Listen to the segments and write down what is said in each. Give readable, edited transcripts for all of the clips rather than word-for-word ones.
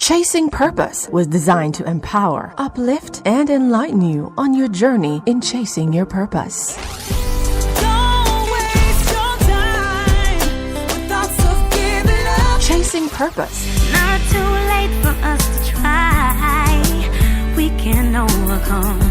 Chasing Purpose was designed to empower, uplift, and enlighten you on your journey in chasing your purpose. Don't waste your time with thoughts of giving up. Chasing Purpose. Not too late for us to try. We can overcome.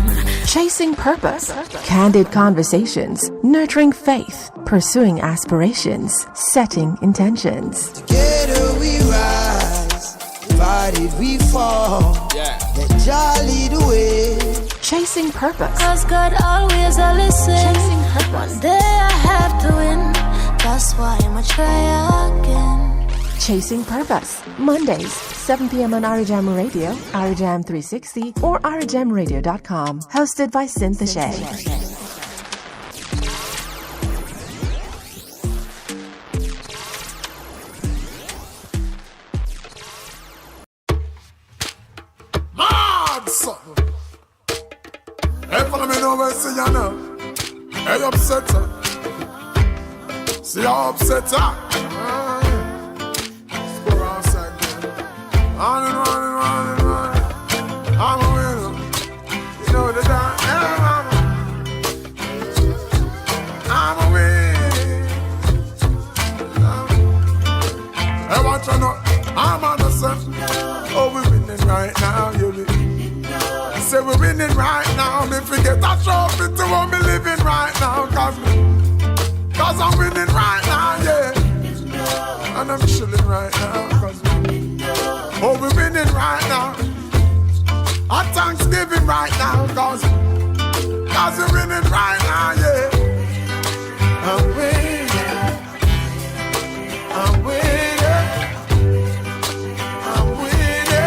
Chasing Purpose. Candid conversations, nurturing faith, pursuing aspirations, setting intentions. Together we rise, divided we fall. Yeah. Let Jah lead the way. Chasing Purpose. Cause God always a listen. Chasing Purpose. One day I have to win. That's why I'ma try again. Chasing Purpose. Mondays, 7 p.m. on Arijam Radio, Arijam 360, or arijamradio.com. Hosted by Cynthia Shea. Mad something. Hey, follow me now, see you now. Hey, upset her. See how upset her. Go outside there. Running. I'm a winner. You know the time. Hey, mama. I'm a winner. Hey, watch out now. I'm on the sun. Oh, we're winning right now, you be. Say we're winning right now. Me forget that trophy to what me living right now. Cause I'm winning right now, yeah. And I'm chilling right now. Oh, we're winning right now. Our Thanksgiving right now. Cause we're winning right now, yeah. I'm winning. I'm winning. I'm winning.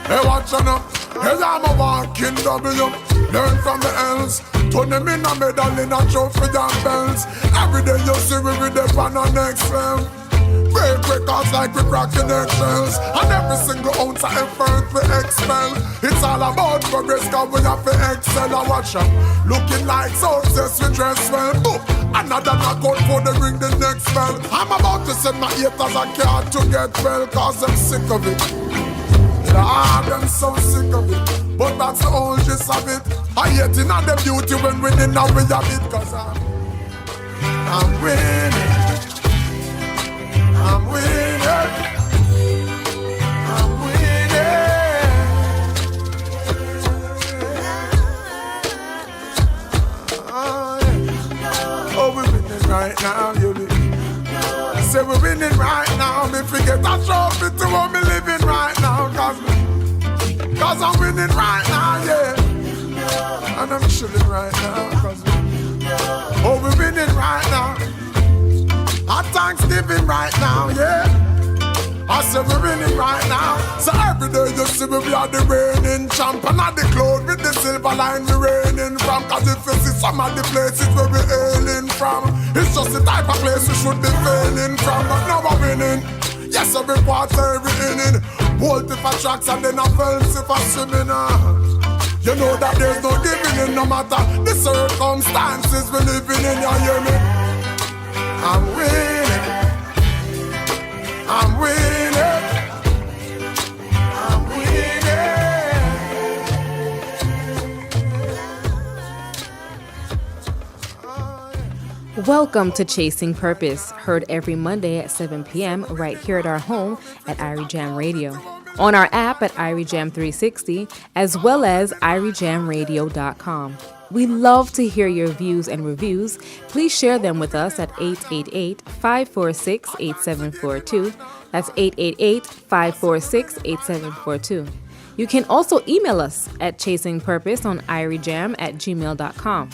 Hey, watch out now. Hey, I'm a walking W. Learn from the else. Turn them in a medal in a trophy and bells. Every day you see we with them on our next level. Break records like we cracking eggshells. And every single ounce of effort we expel. It's all about progress cause we have to excel. And watch out. Looking like success we dress well. Boop. Another knockout for the ring the next bell. I'm about to send my haters a card to get well. Cause I'm sick of it. I'm so sick of it, but that's the whole gist of it. I hate in all the beauty when winning now we have it. Cause I'm winning. I'm winning. I'm winning. Oh, we're winning right now, you be. Say we're winning right now. Me forget that trophy to what me living right now. Cause I'm winning right now, yeah. And I'm chilling right now. Oh, we're winning right now. Our Thanksgiving right now, yeah. I say we're winning right now. So every day you see me, we are the reigning champ. And at the cloud with the silver line we reigning from. Cause if you see some of the places where we're hailing from, it's just the type of place we should be failing from. But now we're winning. Yes, every quarter, every inning. Bolt if I tracks and then I films if I swimming. You know that there's no giving in no matter the circumstances we're living in, you hear me? I'm winning. I'm winning. I'm winning. Welcome to Chasing Purpose, heard every Monday at 7 p.m. right here at our home at Arijam Radio, on our app at Arijam 360, as well as arijamradio.com. We love to hear your views and reviews. Please share them with us at 888-546-8742. That's 888-546-8742. You can also email us at chasingpurpose on arijam@gmail.com.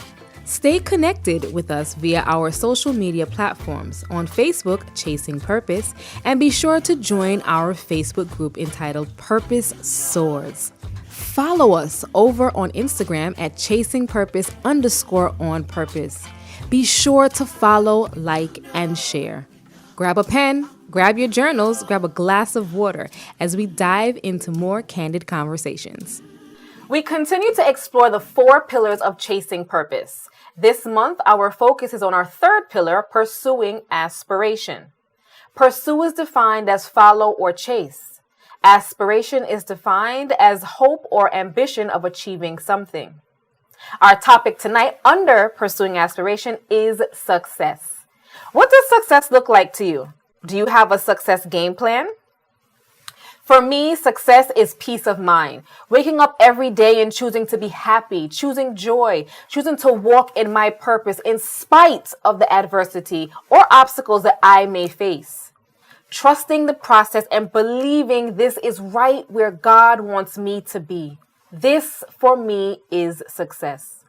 Stay connected with us via our social media platforms on Facebook, Chasing Purpose, and be sure to join our Facebook group entitled Purpose Soars. Follow us over on Instagram at chasingpurpose_on-purpose. Be sure to follow, like, and share. Grab a pen, grab your journals, grab a glass of water as we dive into more candid conversations. We continue to explore the 4 pillars of chasing purpose. This month, our focus is on our third pillar, pursuing aspiration. Pursue is defined as follow or chase. Aspiration is defined as hope or ambition of achieving something. Our topic tonight under pursuing aspiration is success. What does success look like to you? Do you have a success game plan? For me, success is peace of mind. Waking up every day and choosing to be happy, choosing joy, choosing to walk in my purpose in spite of the adversity or obstacles that I may face. Trusting the process and believing this is right where God wants me to be. This, for me, is success.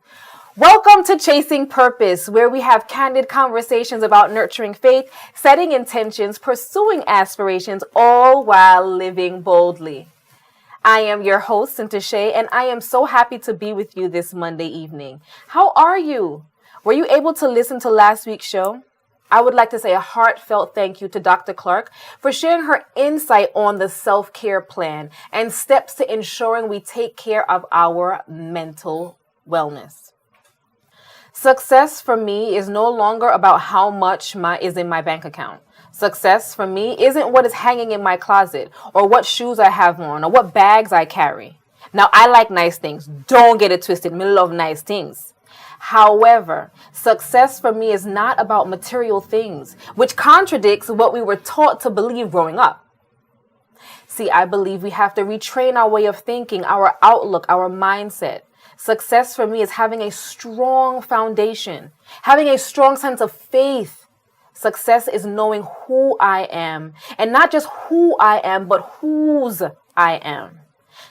Welcome to Chasing Purpose, where we have candid conversations about nurturing faith, setting intentions, pursuing aspirations, all while living boldly. I am your host, Cynthia Shea, and I am so happy to be with you this Monday evening. How are you? Were you able to listen to last week's show? I would like to say a heartfelt thank you to Dr. Clarke for sharing her insight on the self-care plan and steps to ensuring we take care of our mental wellness. Success for me is no longer about how much is in my bank account. Success for me isn't what is hanging in my closet or what shoes I have on or what bags I carry. Now, I like nice things. Don't get it twisted. Me love nice things. However, success for me is not about material things, which contradicts what we were taught to believe growing up. See, I believe we have to retrain our way of thinking, our outlook, our mindset. Success for me is having a strong foundation, having a strong sense of faith. Success is knowing who I am, and not just who I am, but whose I am.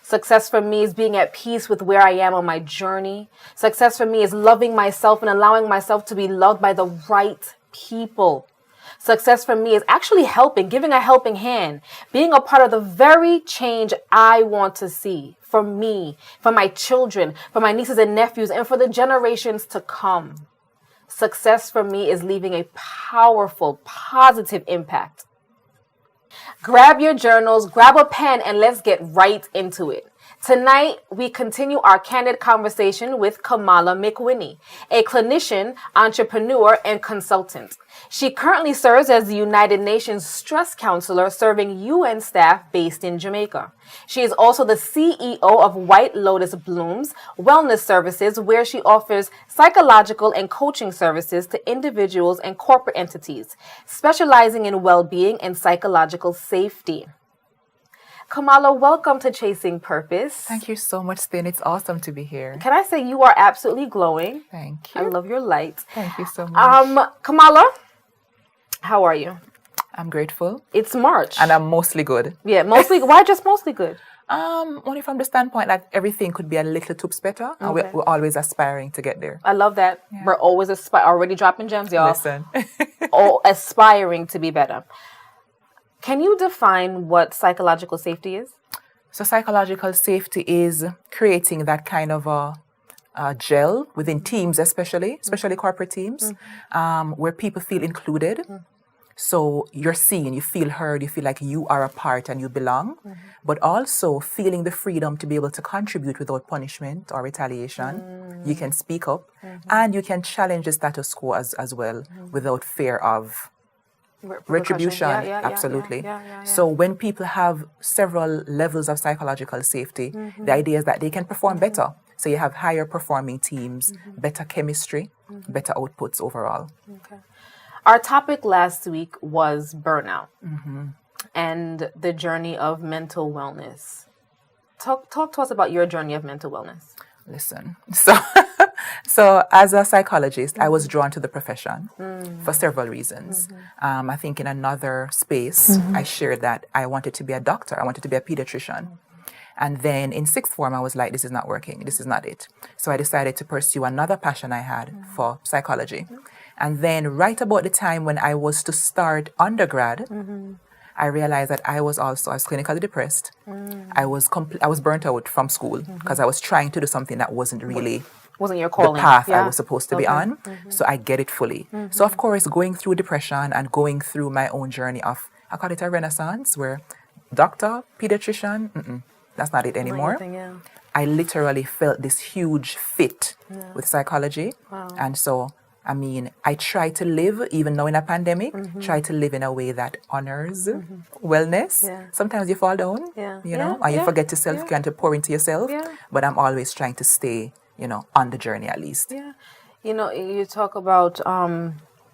Success for me is being at peace with where I am on my journey. Success for me is loving myself and allowing myself to be loved by the right people. Success for me is actually helping, giving a helping hand, being a part of the very change I want to see for me, for my children, for my nieces and nephews, and for the generations to come. Success for me is leaving a powerful, positive impact. Grab your journals, grab a pen, and let's get right into it. Tonight, we continue our candid conversation with Kamala McWhinney, a clinician, entrepreneur, and consultant. She currently serves as the United Nations Stress Counselor serving UN staff based in Jamaica. She is also the CEO of White Lotus Blooms Wellness Services, where she offers psychological and coaching services to individuals and corporate entities, specializing in well-being and psychological safety. Kamala, welcome to Chasing Purpose. Thank you so much, Spin. It's awesome to be here. Can I say you are absolutely glowing? Thank you. I love your light. Thank you so much. Kamala, how are you? I'm grateful. It's March. And I'm mostly good. Yeah, mostly. Why just mostly good? Only from the standpoint that everything could be a little tips better. And we're always aspiring to get there. I love that. Yeah. We're always already dropping gems, y'all. Listen. Aspiring to be better. Can you define what psychological safety is? So psychological safety is creating that kind of a gel within teams, especially corporate teams, where people feel included. So you're seen, you feel heard, you feel like you are a part and you belong, but also feeling the freedom to be able to contribute without punishment or retaliation. You can speak up and you can challenge the status quo as well without fear of retribution. Absolutely. So when people have several levels of psychological safety, the idea is that they can perform better. So you have higher performing teams, better chemistry, better outputs overall. Okay. Our topic last week was burnout and the journey of mental wellness. Talk to us about your journey of mental wellness. Listen, so as a psychologist, I was drawn to the profession for several reasons. I think in another space, I shared that I wanted to be a doctor. I wanted to be a pediatrician. And then in sixth form, I was like, this is not working. This is not it. So I decided to pursue another passion I had for psychology. And then right about the time when I was to start undergrad, I realized that I was clinically depressed. I was burnt out from school because I was trying to do something that wasn't really your calling. The path I was supposed to be on. So I get it fully. So of course, going through depression and going through my own journey of, I call it a renaissance, where doctor, pediatrician, that's not it anymore. I literally felt this huge fit with psychology. And so I mean, I try to live, even now in a pandemic, try to live in a way that honors wellness. Yeah. Sometimes you fall down, Yeah. you know, Yeah, and you yeah, forget to self-care and to pour into yourself. Yeah. But I'm always trying to stay, you know, on the journey at least. Yeah. You know, you talk about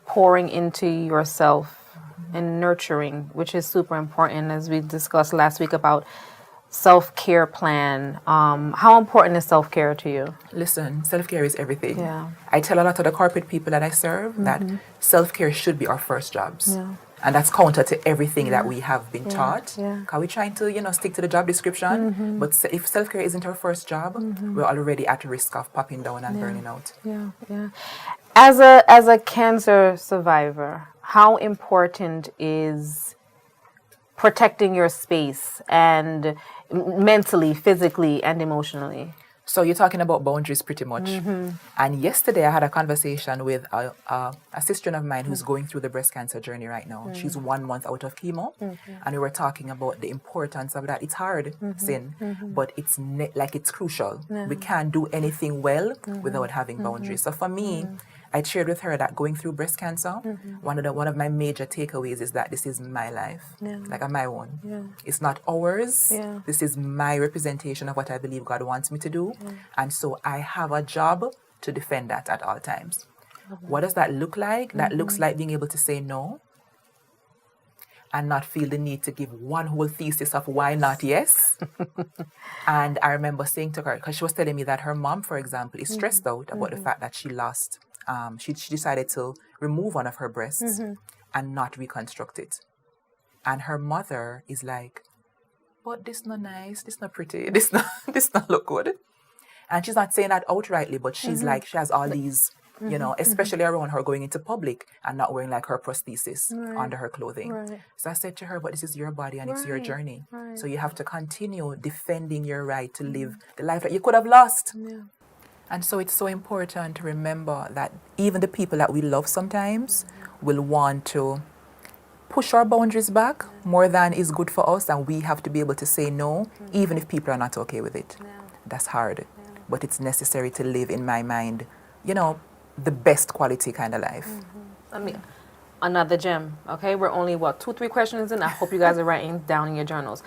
pouring into yourself and nurturing, which is super important, as we discussed last week about self-care plan. How important is self-care to you? Listen, self-care is everything. Yeah. I tell a lot of the corporate people that I serve that self-care should be our first jobs. Yeah. And that's counter to everything that we have been taught. Yeah. Because we're trying to, you know, stick to the job description. But if self-care isn't our first job, we're already at risk of popping down and burning out. Yeah, yeah. As a cancer survivor, how important is protecting your space and mentally, physically, and emotionally? So you're talking about boundaries pretty much. And yesterday I had a conversation with a sister of mine who's going through the breast cancer journey right now. She's 1 month out of chemo. And we were talking about the importance of that. It's hard, Sin, but it's like it's crucial. We can't do anything well without having boundaries. So for me, I shared with her that going through breast cancer, one of my major takeaways is that this is my life, like my own. It's not ours. This is my representation of what I believe God wants me to do. And so I have a job to defend that at all times. What does that look like? That looks like being able to say no and not feel the need to give one whole thesis of why not yes. And I remember saying to her, because she was telling me that her mom, for example, is stressed out about the fact that she lost, she decided to remove one of her breasts and not reconstruct it. And her mother is like, but this not nice, this not pretty, this not look good. And she's not saying that outrightly, but she's like, she has all these, you know, especially around her going into public and not wearing like her prosthesis under her clothing. So I said to her, but this is your body and it's your journey. So you have to continue defending your right to live the life that you could have lost. And so it's so important to remember that even the people that we love sometimes will want to push our boundaries back more than is good for us, and we have to be able to say no, even if people are not okay with it. That's hard, but it's necessary to live, in my mind, you know, the best quality kind of life. I mean, another gem, okay? We're only, 2-3 questions in. I hope you guys are writing down in your journals.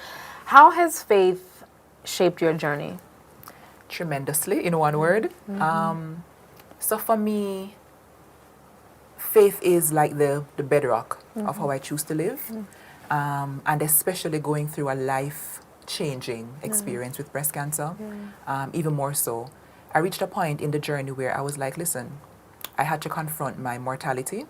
How has faith shaped your journey? Tremendously, in one word. So for me, faith is like the bedrock of how I choose to live. And especially going through a life-changing experience with breast cancer, even more so. I reached a point in the journey where I was like, listen, I had to confront my mortality,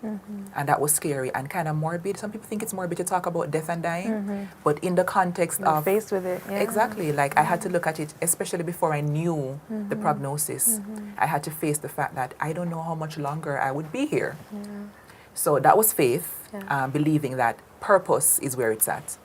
and that was scary and kind of morbid. Some people think it's morbid to talk about death and dying, but in the context of... faced with it, yeah. Exactly, like I had to look at it, especially before I knew the prognosis. I had to face the fact that I don't know how much longer I would be here. So that was faith, believing that purpose is where it's at,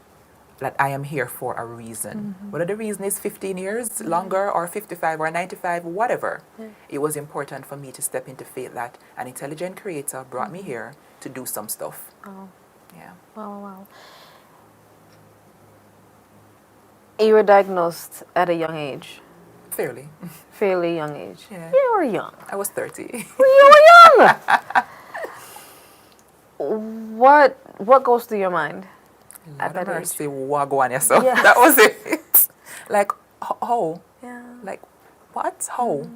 that I am here for a reason. Whether the reason is 15 years longer or 55 or 95, whatever, it was important for me to step into faith that an intelligent creator brought me here to do some stuff. Yeah. Wow. You were diagnosed at a young age. Fairly young age. Yeah. You were young. I was 30. You were young! What goes through your mind at that age? Mercy, wagwan yourself. Yeah. That was it. Like, how? Yeah. Like, what? How?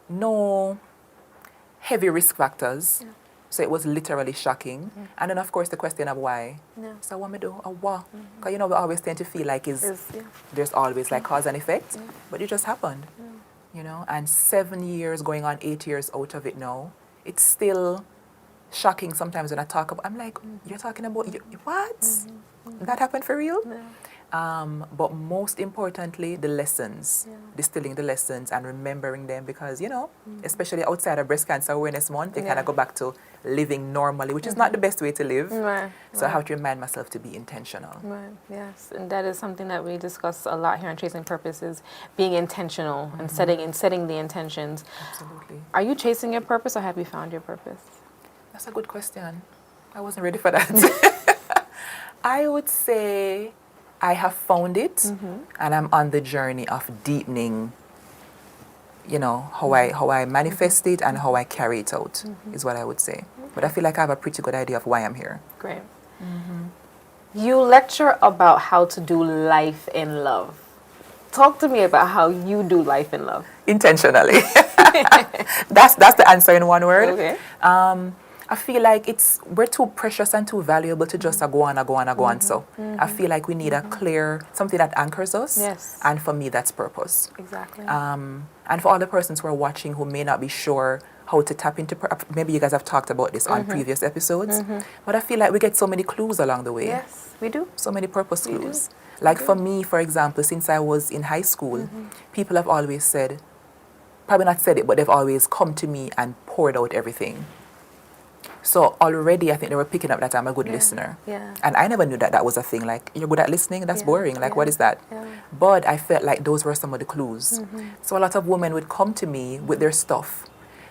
No heavy risk factors. So it was literally shocking. And then, of course, the question of why. So what me do? What? Because, you know, we always tend to feel like there's always like cause and effect. But it just happened. You know, and 7 years, going on 8 years out of it now, it's still shocking sometimes when I talk about, I'm like, you're talking about, what? That happened for real? But most importantly, the lessons, distilling the lessons and remembering them, because, you know, especially outside of Breast Cancer Awareness Month, they kind of go back to living normally, which is not the best way to live. So I have to remind myself to be intentional. Yes, and that is something that we discuss a lot here on Chasing Purpose, is being intentional and setting the intentions. Absolutely. Are you chasing your purpose, or have you found your purpose? That's a good question. I wasn't ready for that. I would say I have found it, and I'm on the journey of deepening you know, how I manifest it and how I carry it out is what I would say. But I feel like I have a pretty good idea of why I'm here. Great. You lecture about how to do life in love. Talk to me about how you do life in love. Intentionally. That's the answer in one word. Okay. I feel like we're too precious and too valuable to just go on. So I feel like we need a clear, something that anchors us. Yes. And for me, that's purpose. Exactly. And for all the persons who are watching who may not be sure how to tap into, maybe you guys have talked about this on previous episodes, but I feel like we get so many clues along the way. Yes, we do. So many purpose clues. Like for me, for example, since I was in high school, people have always said, probably not said it, but they've always come to me and poured out everything. So already I think they were picking up that I'm a good listener. Yeah. And I never knew that was a thing. Like, you're good at listening? That's boring. Like, what is that? Yeah. But I felt like those were some of the clues. So a lot of women would come to me with their stuff.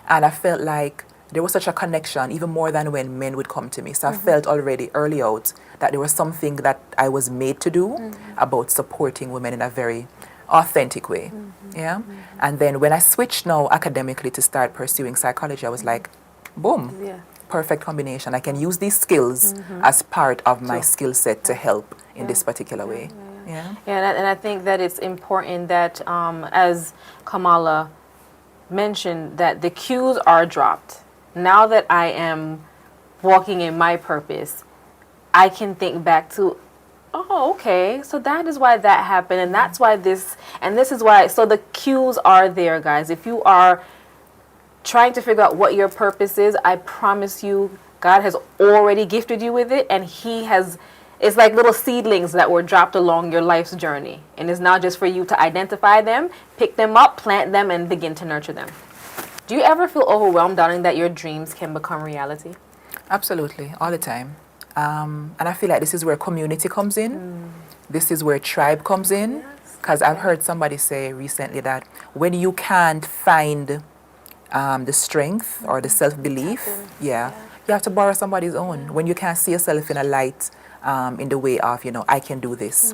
And I felt like there was such a connection, even more than when men would come to me. So I felt already early out that there was something that I was made to do about supporting women in a very authentic way. Yeah. And then when I switched now academically to start pursuing psychology, I was like, boom. Yeah. Perfect combination. I can use these skills as part of my skill set to help in this particular way. Yeah. And I think that it's important that, as Kamala mentioned, that the cues are dropped. Now that I am walking in my purpose, I can think back to, oh, okay, so that is why that happened, and that's why this, and this is why, so the cues are there, guys. If you are trying to figure out what your purpose is, I promise you, God has already gifted you with it, and He has, it's like little seedlings that were dropped along your life's journey. And it's now just for you to identify them, pick them up, plant them, and begin to nurture them. Do you ever feel overwhelmed, darling, that your dreams can become reality? Absolutely, all the time. And I feel like this is where community comes in. This is where tribe comes in. Because I've heard somebody say recently that when you can't find the strength or the self-belief, you have to borrow somebody's own. When you can't see yourself in a light, in the way of, you know, I can do this.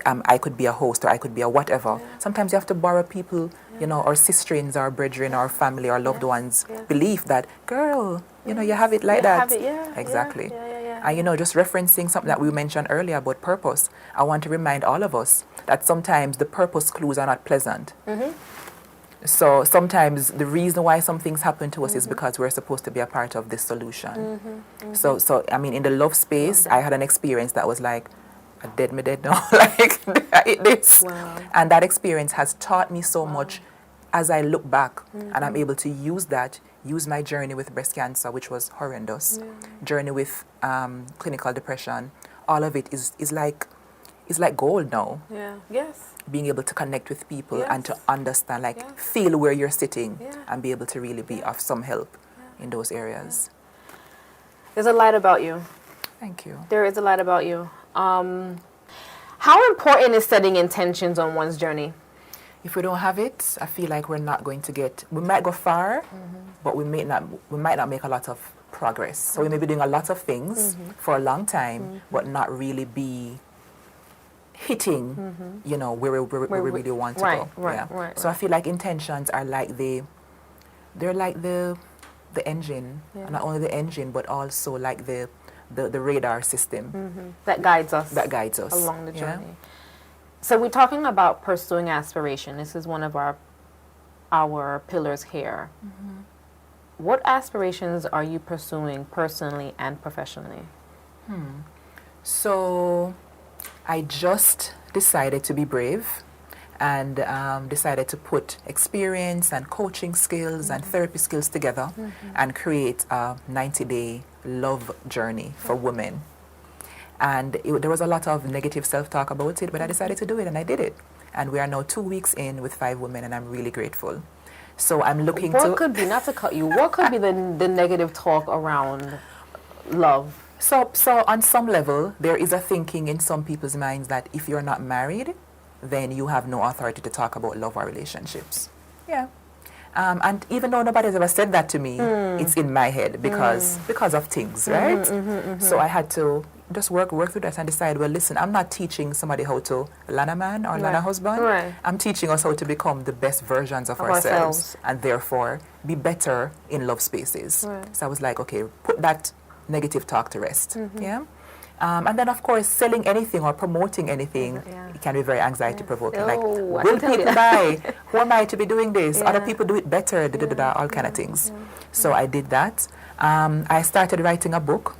I could be a host or I could be a whatever. Sometimes you have to borrow people, you know, or sisterins or brethren or family or loved ones' belief that, girl, you know, you have it like that. Have it, Exactly. And, you know, just referencing something that we mentioned earlier about purpose, I want to remind all of us that sometimes the purpose clues are not pleasant. So sometimes the reason why some things happen to us is because we're supposed to be a part of this solution. So I mean, in the love space, I had an experience that was like, I dead me dead now, like this. Wow. And that experience has taught me so much as I look back, and I'm able to use my journey with breast cancer, which was horrendous, journey with clinical depression. All of it is like gold now. Yeah. Yes. Being able to connect with people and to understand, like feel where you're sitting and be able to really be of some help in those areas. There's a light about you. Thank you. There is a light about you. How important is setting intentions on one's journey? If we don't have it, I feel like we're not going to get, we might go far, but we might not make a lot of progress. So we may be doing a lot of things for a long time, but not really be hitting, you know, where we really want to go. Right. So I feel like intentions are like they're like the engine, and not only the engine, but also like the radar system That guides us. Along the journey. So we're talking about pursuing aspiration. This is one of our pillars here. What aspirations are you pursuing personally and professionally? So I just decided to be brave and decided to put experience and coaching skills and therapy skills together and create a 90-day love journey for women. And there was a lot of negative self-talk about it, but I decided to do it, and I did it. And we are now 2 weeks in with 5 women, and I'm really grateful. So I'm looking What could be, not to cut you, what could be the negative talk around love? So on some level, there is a thinking in some people's minds that if you're not married, then you have no authority to talk about love or relationships. Yeah. And even though nobody's ever said that to me, it's in my head because of things, right? So I had to just work through that and decide, well, listen, I'm not teaching somebody how to land a man or land a husband. Right. I'm teaching us how to become the best versions of ourselves and therefore be better in love spaces. Right. So I was like, okay, put that negative talk to rest. Yeah. And then, of course, selling anything or promoting anything, it can be very anxiety-provoking. Like, will people buy? Who am I to be doing this? Other people do it better, all kind of things. So I did that. I started writing a book.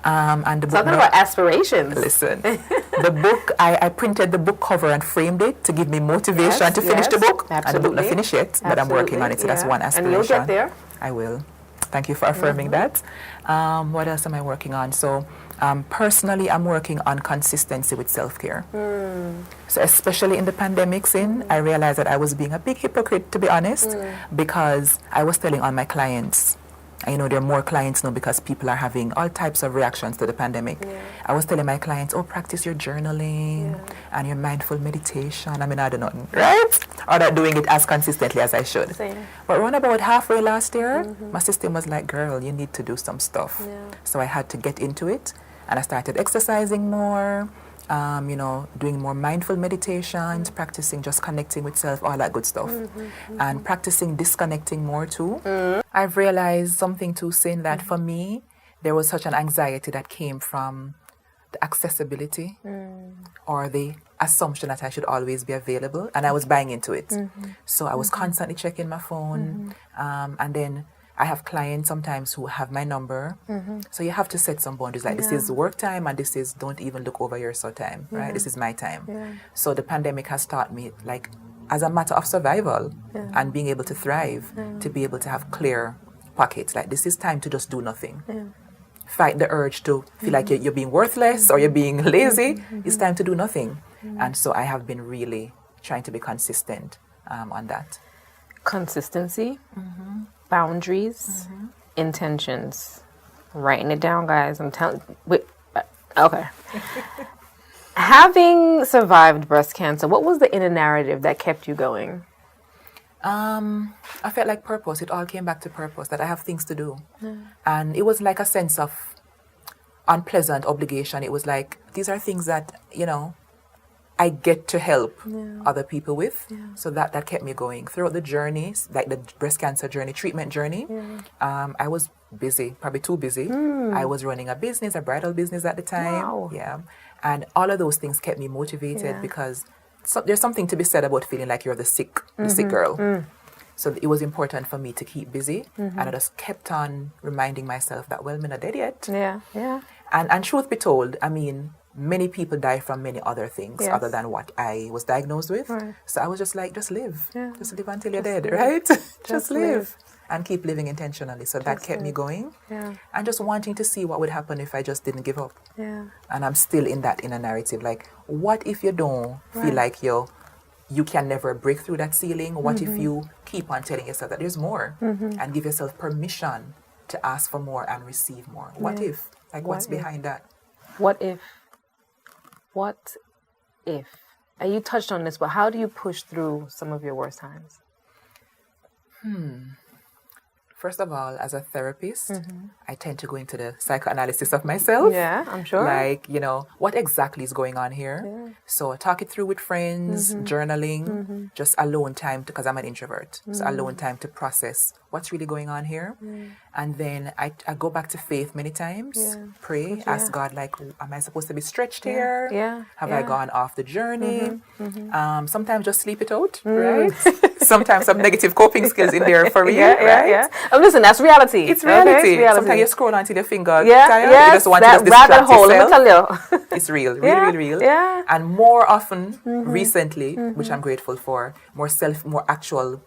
And the book Talking about aspirations. Listen, the book, I printed the book cover and framed it to give me motivation to finish the book. Absolutely. And the book not finished yet, but I'm working on it. So that's one aspiration. And you'll get there. I will. Thank you for affirming that. What else am I working on? So personally, I'm working on consistency with self-care. So especially in the pandemic scene, I realized that I was being a big hypocrite, to be honest, because I was telling all my clients, and, you know, there are more clients now because people are having all types of reactions to the pandemic. I was telling my clients, oh, practice your journaling and your mindful meditation. I mean, I don't know, right? Or not doing it as consistently as I should. Same. But around about halfway last year, my system was like, girl, you need to do some stuff. So I had to get into it, and I started exercising more, you know, doing more mindful meditations, practicing just connecting with self, all that good stuff. And practicing disconnecting more too. I've realized something too, saying that for me, there was such an anxiety that came from the accessibility or the assumption that I should always be available, and I was buying into it. So I was constantly checking my phone, and then I have clients sometimes who have my number. So you have to set some boundaries, like this is work time and this is don't even look over your so time, right? This is my time. So the pandemic has taught me, like, as a matter of survival and being able to thrive, to be able to have clear pockets, like this is time to just do nothing. Fight the urge to feel like you're being worthless or you're being lazy. It's time to do nothing. And so I have been really trying to be consistent on that. Consistency, boundaries, intentions. Writing it down, guys. I'm telling. Okay. Having survived breast cancer, what was the inner narrative that kept you going? I felt like purpose. It all came back to purpose, that I have things to do. And it was like a sense of unpleasant obligation. It was like, these are things that, you know, I get to help other people with. So that kept me going. Throughout the journey, like the breast cancer journey, treatment journey, I was busy, probably too busy. I was running a business, a bridal business at the time. Wow. Yeah. And all of those things kept me motivated because there's something to be said about feeling like you're the sick girl. So it was important for me to keep busy. And I just kept on reminding myself that, well, I'm not dead yet. And truth be told, I mean, many people die from many other things other than what I was diagnosed with. So I was just like, just live. Just live until you're dead, right? just live. And keep living intentionally. So that kept me going. And just wanting to see what would happen if I just didn't give up. And I'm still in that inner narrative. Like, what if you don't feel like you can never break through that ceiling? What if you keep on telling yourself that there's more and give yourself permission to ask for more and receive more? What if? Like, what's behind that? What if? What if? And you touched on this, but how do you push through some of your worst times? First of all, as a therapist, I tend to go into the psychoanalysis of myself. Yeah, I'm sure. Like, you know, what exactly is going on here? So talk it through with friends, journaling, just alone time, because I'm an introvert. So alone time to process what's really going on here. And then I go back to faith many times, pray, ask God, like, am I supposed to be stretched here? Have I gone off the journey? Sometimes just sleep it out, right? Sometimes some negative coping skills in there for you, right? Oh, listen, that's reality. It's reality. Okay, it's reality. Sometimes you scroll until your finger tired. You just want to just rabbit distract hole. yourself. Let me tell you. It's real, really real. And more often, recently, which I'm grateful for, more actual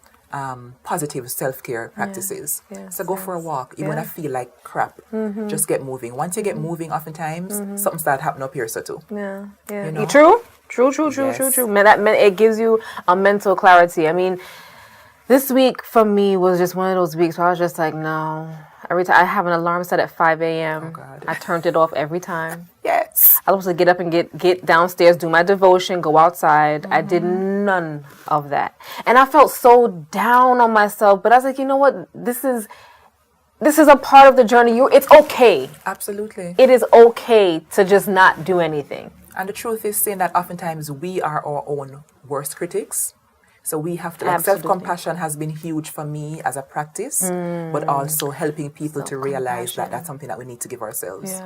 positive self-care practices. So go for a walk. You're gonna feel like crap. Just get moving. Once you get moving, oftentimes something starts happening up here, so too. You know? True. Man, it gives you a mental clarity. I mean, this week for me was just one of those weeks where I was just like, no, Every time I have an alarm set at 5 a.m. Oh, God. I turned it off every time. Yes. I was supposed to get up and get downstairs, do my devotion, go outside. I did none of that. And I felt so down on myself. But I was like, you know what? This is a part of the journey. It's okay. Absolutely. It is okay to just not do anything. And the truth is saying that oftentimes we are our own worst critics. So we have to, like, Absolutely. self-compassion has been huge for me as a practice, but also helping people to realize that that's something that we need to give ourselves.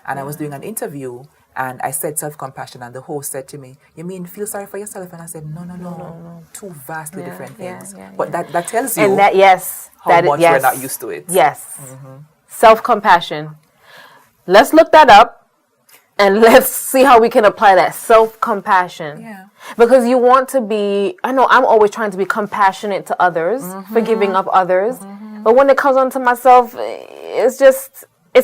And I was doing an interview and I said self-compassion and the host said to me, you mean feel sorry for yourself? And I said, no. Two vastly different things. But that tells you And that, yes. how much yes. we're not used to it. Yes. Self-compassion. Let's look that up and let's see how we can apply that self-compassion. Yeah. Because you want to be, I know I'm always trying to be compassionate to others, forgiving of others. But when it comes onto myself, it's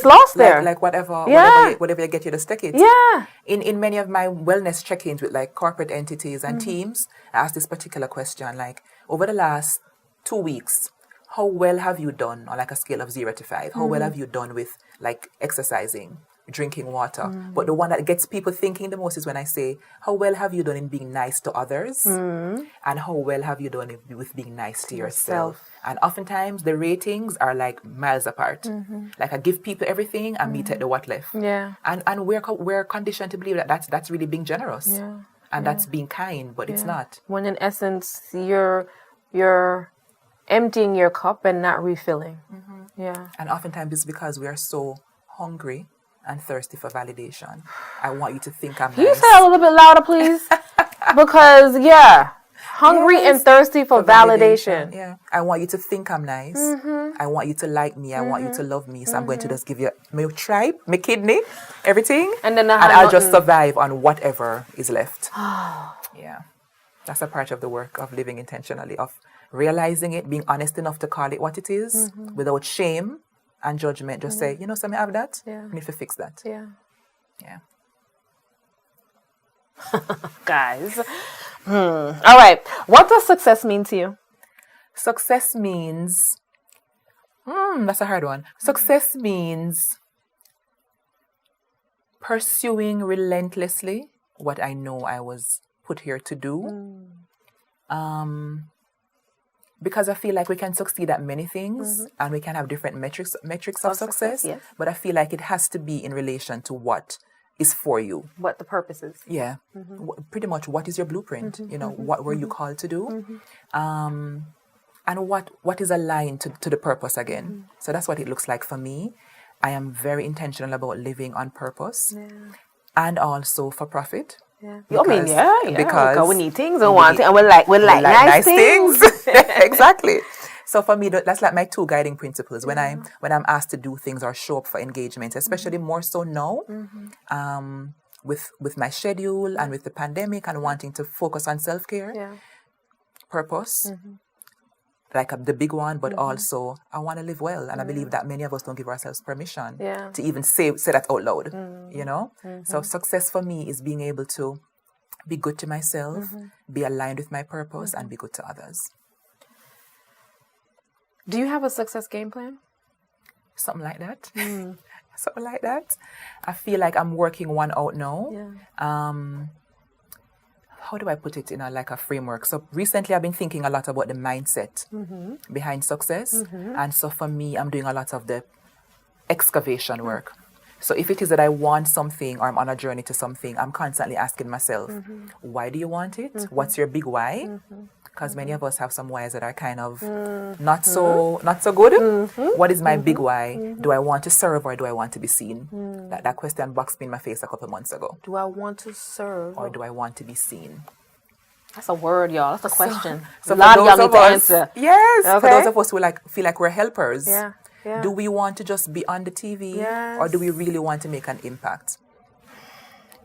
lost there. Like whatever you get you to stick it. Yeah. In many of my wellness check-ins with like corporate entities and teams, I asked this particular question, like, over the last 2 weeks, how well have you done on like a scale of 0 to 5? How well have you done with like exercising, drinking water? But the one that gets people thinking the most is when I say, how well have you done in being nice to others? And how well have you done with being nice to yourself? And oftentimes the ratings are like miles apart. Like I give people everything and me take the what left. Yeah. And we're conditioned to believe that that's really being generous. Yeah. And that's being kind, but it's not. When in essence you're emptying your cup and not refilling. Yeah. And oftentimes it's because we are so hungry and thirsty for validation. I want you to think I'm Can you nice. say that a little bit louder, please? Because, hungry and thirsty for validation. Yeah. I want you to think I'm nice. I want you to like me. I want you to love me. So I'm going to just give you my tribe, my kidney, everything. And then I'll just survive on whatever is left. Yeah. That's a part of the work of living intentionally, of realizing it, being honest enough to call it what it is without shame and judgment. Just say, you know, something, I have that. Yeah. We need to fix that. Yeah. Yeah. Guys. All right. What does success mean to you? Success means, that's a hard one. Success means pursuing relentlessly what I know I was put here to do. Because I feel like we can succeed at many things and we can have different metrics of success. Yes. But I feel like it has to be in relation to what is for you. What the purpose is. Yeah. Pretty much what is your blueprint? You know, what were you called to do? And what is aligned to the purpose again. So that's what it looks like for me. I am very intentional about living on purpose and also for profit. Yeah. Because, Because we need things and want things, and we like nice things. Exactly. So for me, that's like my two guiding principles. When I'm asked to do things or show up for engagements, especially more so now, with my schedule and with the pandemic and wanting to focus on self-care, purpose, like the big one, but also I want to live well. And I believe that many of us don't give ourselves permission to even say that out loud, you know? So success for me is being able to be good to myself, be aligned with my purpose, and be good to others. Do you have a success game plan? Something like that. Something like that. I feel like I'm working one out now. Yeah. How do I put it in a framework? So recently I've been thinking a lot about the mindset behind success. And so for me, I'm doing a lot of the excavation work. So if it is that I want something or I'm on a journey to something, I'm constantly asking myself, why do you want it? What's your big why? Because many of us have some whys that are kind of not so good. What is my big why? Do I want to serve or do I want to be seen? That question boxed me in my face a couple months ago. Do I want to serve? Or do I want to be seen? That's a word, y'all. That's a question. So a lot of y'all need to us, answer. Yes. Okay. For those of us who feel like we're helpers. Yeah. Do we want to just be on the TV? Yes. Or do we really want to make an impact?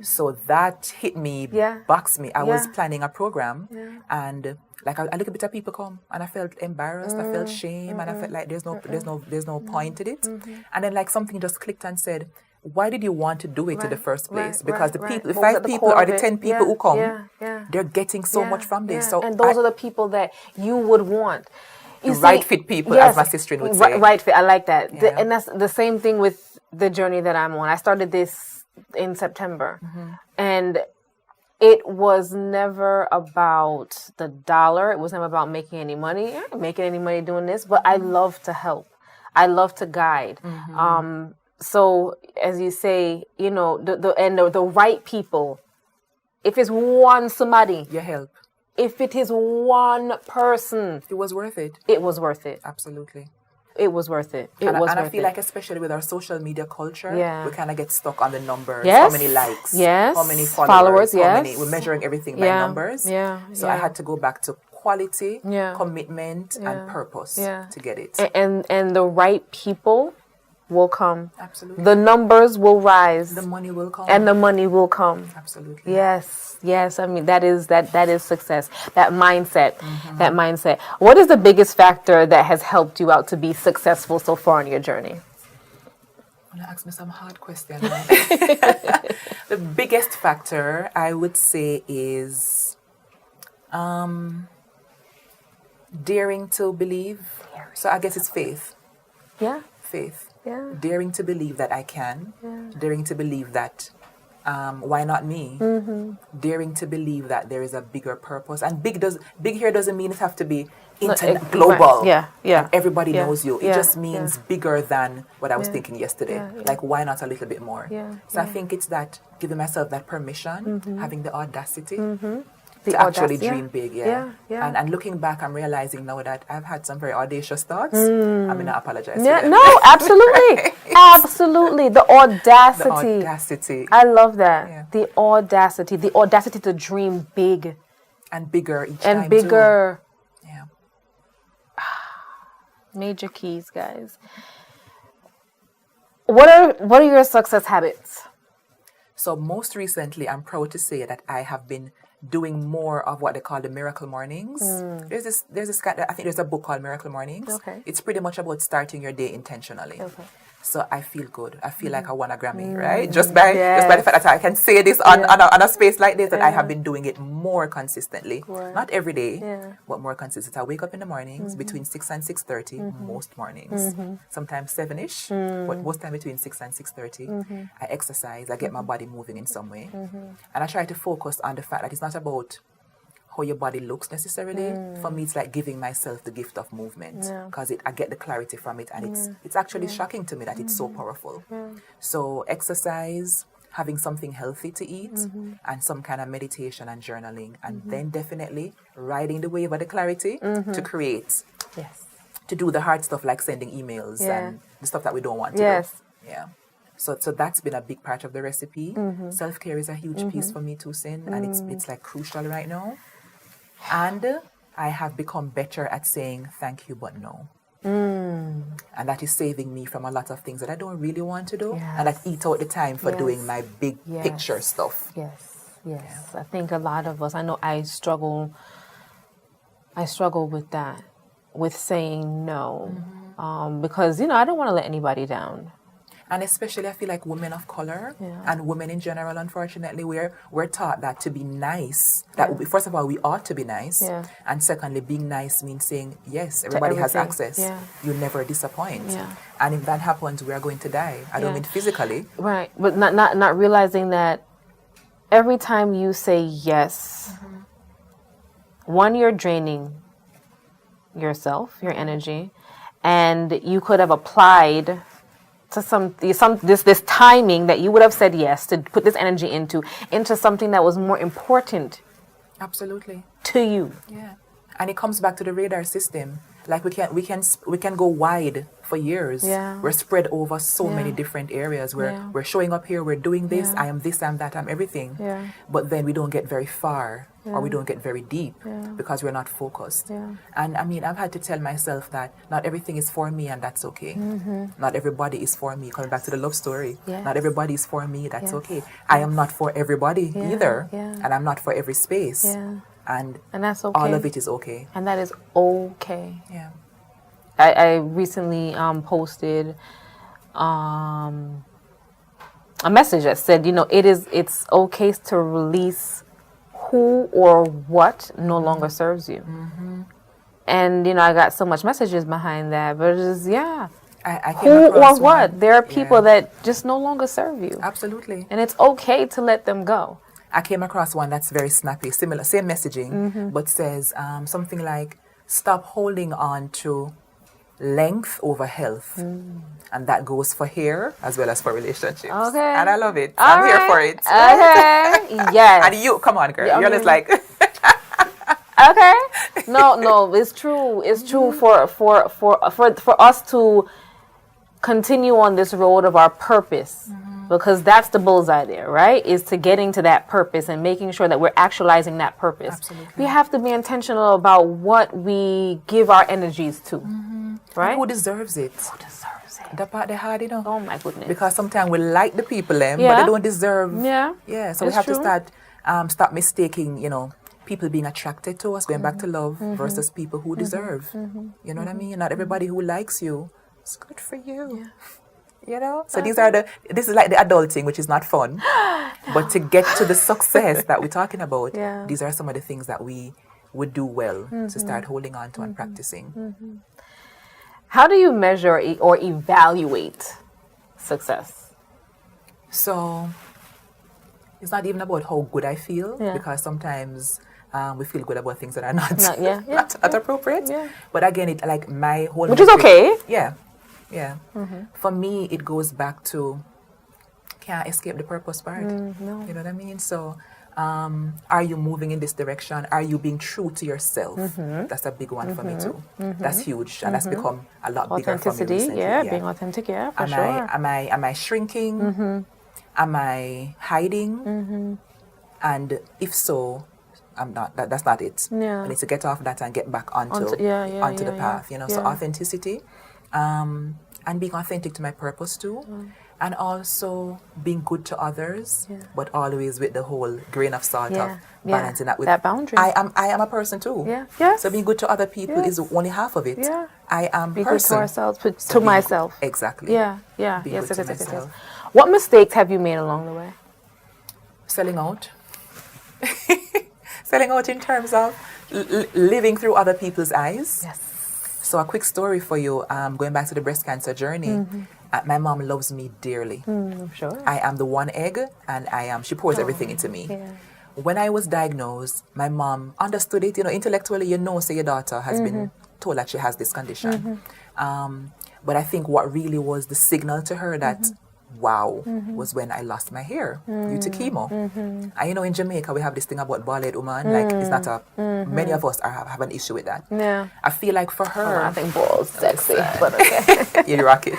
So that hit me, boxed me. I was planning a program and like I look a bit of people come and I felt embarrassed, I felt shame, and I felt like there's no point in it. And then like something just clicked and said, why did you want to do it in the first place? Because the 5 people or the 10 people who come, they're getting so much from this. So and those are the people that you would want. You right see, fit people, yes, as my sister would say. Right fit. I like that. Yeah. And that's the same thing with the journey that I'm on. I started this in September, and it was never about the dollar. It was never about making any money. I ain't making any money doing this, but I love to help. I love to guide. So as you say, you know, the right people. If it's one somebody, Your help. if it is one person, It was worth it. it was worth it. Absolutely. It was worth it. And I feel like, especially with our social media culture, Yeah. we kind of get stuck on the numbers. Yes. How many likes? Yes. How many followers? Yes. How many? We're measuring everything by Yeah. numbers. Yeah. So I had to go back to quality, Yeah. commitment, Yeah. and purpose Yeah. to get it. And the right people will come. Absolutely. The numbers will rise. The money will come. And the money will come. Absolutely. Yes. I mean, that is success. That mindset. What is the biggest factor that has helped you out to be successful so far on your journey? Want to ask me some hard questions? The biggest factor I would say is daring to believe. So I guess it's faith. Yeah. Faith. Yeah. Daring to believe that I can. Daring to believe that why not me? Daring to believe that there is a bigger purpose. And big here doesn't mean it have to be global. Right. Yeah. And everybody Yeah. knows you. It Yeah. just means Yeah. bigger than what I was Yeah. thinking yesterday. Yeah. Like, why not a little bit more? Yeah. So I think it's that giving myself that permission, having the audacity The to actually audacity. dream big. Yeah. And looking back, I'm realizing now that I've had some very audacious thoughts. I mean, I apologize. Yeah, for them. no, absolutely. Absolutely. The audacity. The audacity. I love that. Yeah. The audacity to dream big And bigger each time. and bigger. Too. Yeah. Major keys, guys. What are your success habits? So most recently, I'm proud to say that I have been doing more of what they call the miracle mornings. There's this kind I think there's a book called Miracle Mornings. Okay. It's pretty much about starting your day intentionally. Okay. So I feel good. I feel like I won a Grammy, right? Just by the fact that I can say this on a space like this, that I have been doing it more consistently. Right. Not every day, Yeah. but more consistent. I wake up in the mornings between 6 and 6:30 most mornings. Sometimes 7ish, but most time between 6 and 6:30. I exercise. I get my body moving in some way, and I try to focus on the fact that it's not about how your body looks necessarily. For me, it's like giving myself the gift of movement, because I get the clarity from it, and it's actually shocking to me that it's so powerful. So exercise, having something healthy to eat, and some kind of meditation and journaling, and then definitely riding the wave of the clarity to create, to do the hard stuff like sending emails and the stuff that we don't want to do. Yeah. So that's been a big part of the recipe. Self-care is a huge piece for me too, Sin, and it's like crucial right now. And I have become better at saying thank you, but no. And that is saving me from a lot of things that I don't really want to do, and that eat out the time for doing my big picture stuff. Yes. I think a lot of us, I know I struggle with that, with saying no, because, I don't want to let anybody down. And especially, I feel like women of color and women in general, unfortunately, we're taught that to be nice, first of all, we ought to be nice. And secondly, being nice means saying, yes, everybody has access. You never disappoint. And if that happens, we are going to die. I don't mean physically. Right. But not realizing that every time you say yes, one, you're draining yourself, your energy, and you could have applied to this timing that you would have said yes to put this energy into something that was more important. Absolutely. To you. Yeah. And it comes back to the radar system. Like we can go wide for years. We're spread over so many different areas. We're showing up here, we're doing this, I am this, I'm that, I'm everything. But then we don't get very far or we don't get very deep because we're not focused. And I mean, I've had to tell myself that not everything is for me, and that's okay. Not everybody is for me. Coming back to the love story. Not everybody is for me, that's okay. I am not for everybody either. And I'm not for every space. And that's okay. All of it is okay. And that is okay. Yeah. I recently posted a message that said, it's okay to release who or what no longer serves you. And I got so much messages behind that, but it's just I came who or across what? one. There are people Yeah. that just no longer serve you, Absolutely. and it's okay to let them go. I came across one that's very snappy, similar, same messaging, Mm-hmm. but says something like, "Stop holding on to length over health," and that goes for hair as well as for relationships. Okay. And I love it. All I'm here right. for it. Okay. Yes. And you, come on, girl. Yeah, I You're just mean- like, Okay. No, it's true. It's true for us to continue on this road of our purpose, because that's the bullseye there, right? Is to getting to that purpose and making sure that we're actualizing that purpose. Absolutely. We have to be intentional about what we give our energies to, right? who deserves it? Who deserves it? The part they hard, Oh my goodness. Because sometimes we like the people, but Yeah. they don't deserve. Yeah. Yeah, so It's we have true. to start mistaking, people being attracted to us, going back to love versus people who deserve. You know what I mean? Not everybody who likes you is good for you. So this is like the adulting, which is not fun. But to get to the success that we're talking about, these are some of the things that we would do well to start holding on to and practicing. How do you measure or evaluate success? So it's not even about how good I feel, Yeah. because sometimes we feel good about things that are not Not appropriate. Yeah. But again, it like my whole Which is metric- okay. Yeah. For me, it goes back to can't escape the purpose part. No. You know what I mean? So, are you moving in this direction? Are you being true to yourself? That's a big one for me too. That's huge, and that's become a lot bigger for me Authenticity, recently. being authentic, for Am sure. am I shrinking? Am I hiding? And if so, I'm not. That's not it. Yeah. I need to get off that and get back onto Onto- the path. So yeah. authenticity, and being authentic to my purpose too, and also being good to others, but always with the whole grain of salt of balancing that with that boundary. I am a person too. Yeah. Yes. So being good to other people is only half of it. Yeah. I am Be good person. to ourselves, So to being myself. good- exactly. Yeah. Be Yes, good to yes. myself. What mistakes have you made along the way? Selling out. Selling out in terms of living through other people's eyes. Yes. So a quick story for you, going back to the breast cancer journey. My mom loves me dearly. I'm sure. I am the one egg, and she pours everything into me. Yeah. When I was diagnosed, my mom understood it. Intellectually, say your daughter has been told that she has this condition. But I think what really was the signal to her that, wow, was when I lost my hair due to chemo. And in Jamaica, we have this thing about bald-head woman. Like, it's not many of us have an issue with that. Yeah. I feel like for her... I think bald's sexy, but okay. You rock it.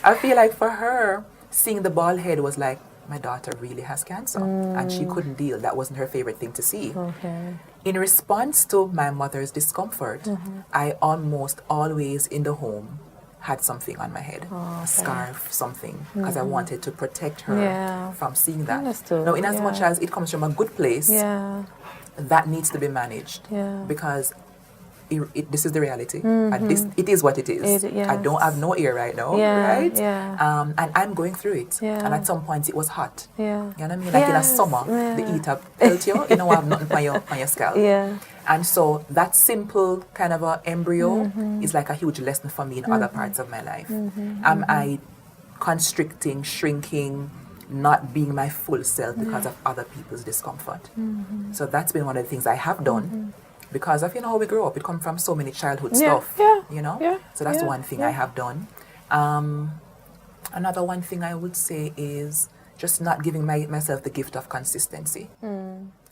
I feel like for her, seeing the bald head was like, my daughter really has cancer. And she couldn't deal. That wasn't her favorite thing to see. Okay. In response to my mother's discomfort, I almost always in the home had something on my head, a scarf, something, because I wanted to protect her from seeing that. Understood. Now, in as much as it comes from a good place, Yeah. that needs to be managed, Yeah. because this is the reality, and it is what it is. I don't have no ear right now, right? Yeah. And I'm going through it, Yeah. and at some point it was hot. Yeah. You know what I mean? Like in a Yes, summer, yeah. the heat up pelt you, have nothing on your scalp. Yeah. And so that simple kind of a embryo is like a huge lesson for me in other parts of my life. Am I constricting, shrinking, not being my full self because of other people's discomfort? So that's been one of the things I have done because of how we grow up. It comes from so many childhood stuff. Yeah. So that's one thing I have done. Another one thing I would say is just not giving myself the gift of consistency.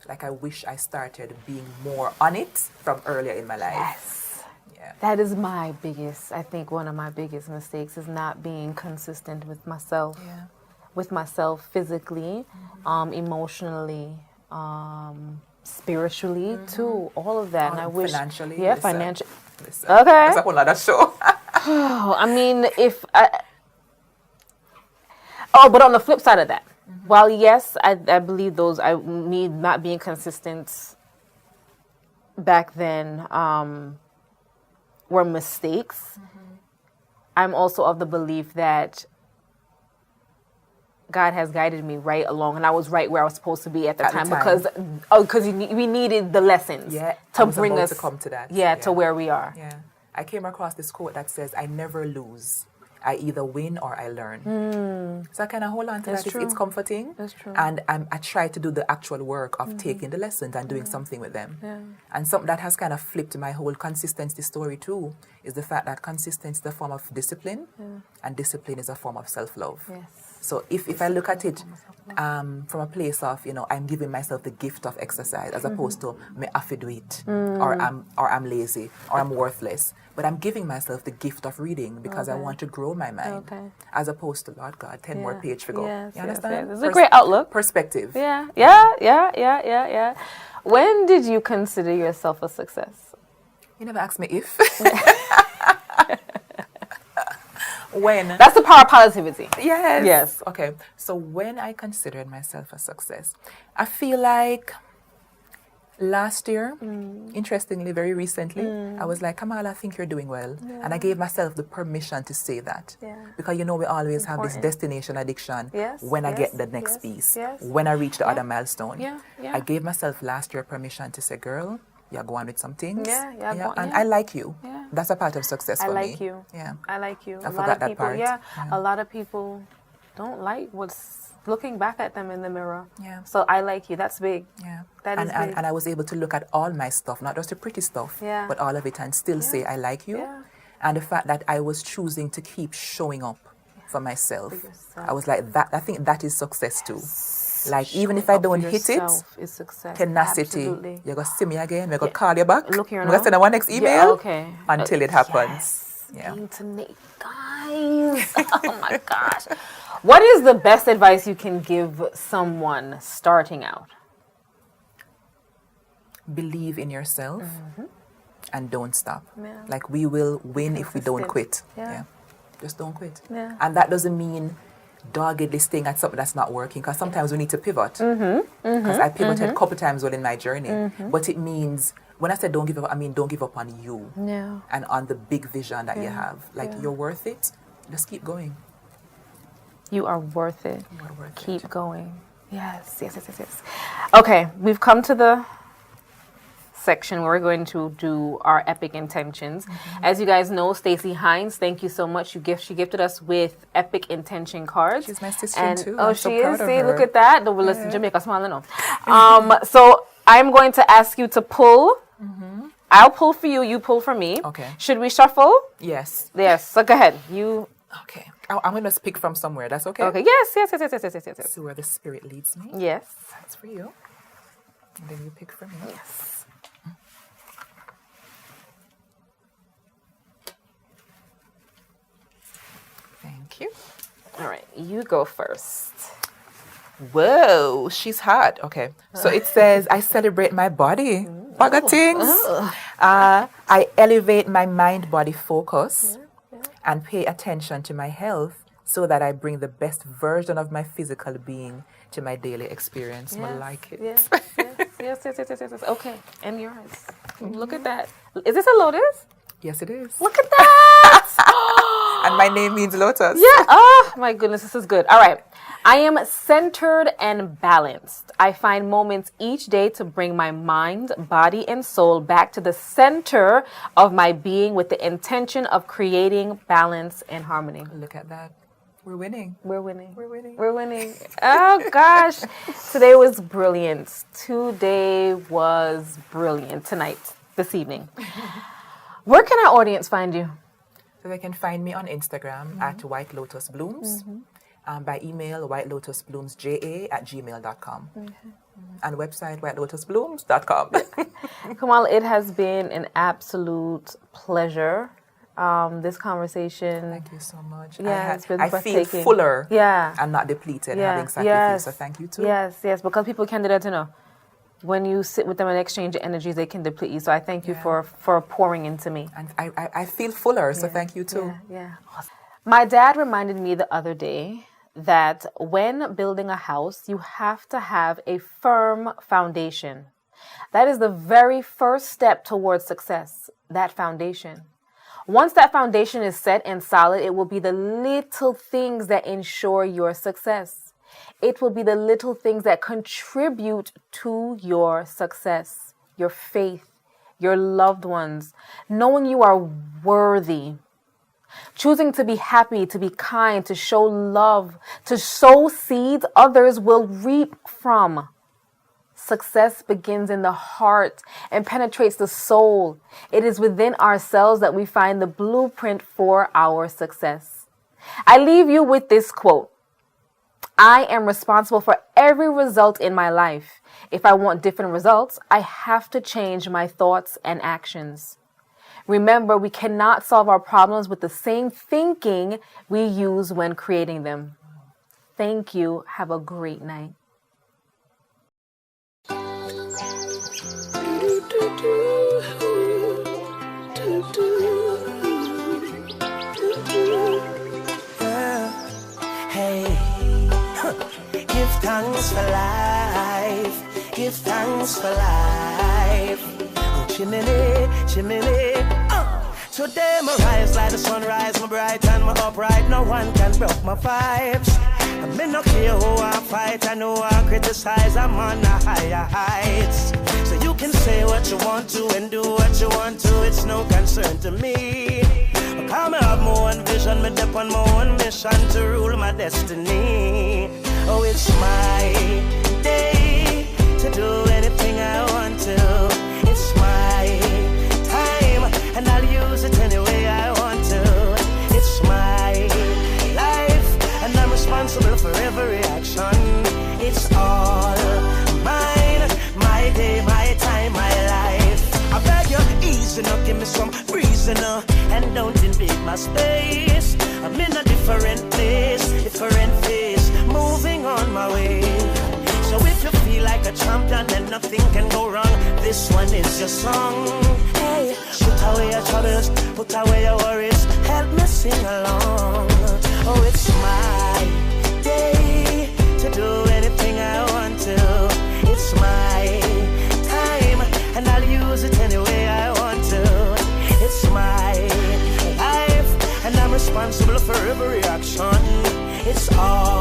Like I wish I started being more on it from earlier in my life. Yes. Yeah. That is my biggest, I think one of my biggest mistakes is not being consistent with myself. Yeah. With myself physically, emotionally, spiritually too, all of that. And I wish financially. Yeah, listen, financial. listen. Okay. That's a whole other show. I mean, but on the flip side of that, while yes, I believe me not being consistent back then were mistakes. I'm also of the belief that God has guided me right along, and I was right where I was supposed to be at the At the time, time. because we needed the lessons Yeah, I to was bring about us to come to that. to where we are. Yeah. I came across this quote that says, I never lose. I either win or I learn. So I kind of hold on to That's that. true. It's comforting. That's true. And I try to do the actual work of taking the lessons and doing something with them. Yeah. And something that has kind of flipped my whole consistency story too is the fact that consistency is a form of discipline, and discipline is a form of self-love. Yes. So if I look at it from a place of, I'm giving myself the gift of exercise as opposed to me have to do it, or I'm lazy, or I'm worthless. But I'm giving myself the gift of reading because I want to grow my mind, as opposed to, Lord God, 10 more page to go. Yes, You understand? Yes. It's a great outlook. Perspective. Yeah. When did you consider yourself a success? You never asked me if. When? That's the power of positivity. Yes. Okay. So when I considered myself a success, I feel like last year, interestingly, very recently, I was like, Kamala, I think you're doing well. And I gave myself the permission to say that. Yeah. Because, we always have this destination addiction. Yes, When I yes, get the next yes, piece. yes. When I reach the other milestone. Yeah. I gave myself last year permission to say, girl, you're going with some things. And Yeah. I like you. Yeah. That's a part of success for me. I like you. Yeah. I like you. I A lot forgot of that people, part. yeah, Yeah. a lot of people don't like what's looking back at them in the mirror. Yeah. So I like you. That's big. Yeah. That is big. And I was able to look at all my stuff, not just the pretty stuff, Yeah. but all of it, and still say, I like you. Yeah. And the fact that I was choosing to keep showing up for myself. For yourself. I was like, that. I think that is success too. Like, even if I don't hit it, is success. tenacity. Absolutely. You're going to see me again. We're going to call you back. Look here I'm going now. to send you one next email. Yeah, okay. Until it happens. Yes. Yeah. Guys. Oh my gosh. What is the best advice you can give someone starting out? Believe in yourself and don't stop. Yeah. Like, we will win if we don't Consistent. quit. Yeah. Just don't quit. Yeah. And that doesn't mean doggedly staying at something that's not working, because sometimes we need to pivot. Because I pivoted a couple times within my journey. But it means, when I said don't give up, I mean don't give up on you No. and on the big vision that you have. Like, you're worth it. Just keep going. You are worth it. You are worth it. Keep going. Yes. Okay, we've come to the section where we're going to do our epic intentions. As you guys know, Stacey Hines, thank you so much. She gifted us with epic intention cards. She's my sister and, too. Oh, I'm she so is. proud of See, her. look at that. No, well, listen, Jamaica, smile, no. So I'm going to ask you to pull. I'll pull for you. You pull for me. Okay. Should we shuffle? Yes. Yes. So go ahead. You. Okay. I'm going to pick from somewhere. That's okay? Okay. Yes. See where the spirit leads me. Yes. That's for you. And then you pick for me. Yes. Thank you. All right. You go first. Whoa, she's hot. Okay. So it says, I celebrate my body. Bag of things. I elevate my mind-body focus and pay attention to my health so that I bring the best version of my physical being to my daily experience. I like it. Yes. Okay. And yours. Look at that. Is this a lotus? Yes, it is. Look at that. And my name means lotus. Yeah. Oh, my goodness. This is good. All right. I am centered and balanced. I find moments each day to bring my mind, body, and soul back to the center of my being with the intention of creating balance and harmony. Look at that. We're winning. We're winning. We're winning. We're winning. Oh, gosh. Today was brilliant. Today was brilliant. Tonight, this evening. Where can our audience find you? So they can find me on Instagram at White Lotus Blooms. By email, whitelotusbloomsja@gmail.com. And website, whitelotusblooms.com. Kamala, it has been an absolute pleasure. This conversation. Thank you so much. Yeah, it's been I feel breathtaking. fuller Yeah. and not depleted Yeah. having sat with you. So thank you too. Yes, because people can do that, when you sit with them and exchange energies, they can deplete you. So I thank you for pouring into me. And I feel fuller, so thank you too. Yeah. My dad reminded me the other day that when building a house, you have to have a firm foundation. That is the very first step towards success, that foundation. Once that foundation is set and solid, it will be the little things that ensure your success. It will be the little things that contribute to your success, your faith, your loved ones, knowing you are worthy, choosing to be happy, to be kind, to show love, to sow seeds others will reap from. Success begins in the heart and penetrates the soul. It is within ourselves that we find the blueprint for our success. I leave you with this quote. I am responsible for every result in my life. If I want different results, I have to change my thoughts and actions. Remember, we cannot solve our problems with the same thinking we use when creating them. Thank you. Have a great night. Hey, give thanks for life. Give thanks for life. Oh, chimney, chimney. Today my rise like the sunrise, my bright and my upright. No one can break my vibes. I may not care who I fight, I know I criticize. I'm on the higher heights. So you can say what you want to and do what you want to. It's no concern to me. Because I have my own vision, me dip on my own mission to rule my destiny. Oh, it's my day to do anything I want to. It's my time, and I'll use it any way I want to. It's my life, and I'm responsible for every action. It's all mine, my day, my time, my life. I beg you, easy now, give me some reason now, and don't invade my space. I'm in a different place, different phase, moving on my way. So if you feel like a champion, then nothing can go wrong. This one is your song. Hey, put away your troubles, put away your worries, help me sing along. Oh, it's my day to do anything I want to. It's my time, and I'll use it any way I want to. It's my life, and I'm responsible for every action. It's all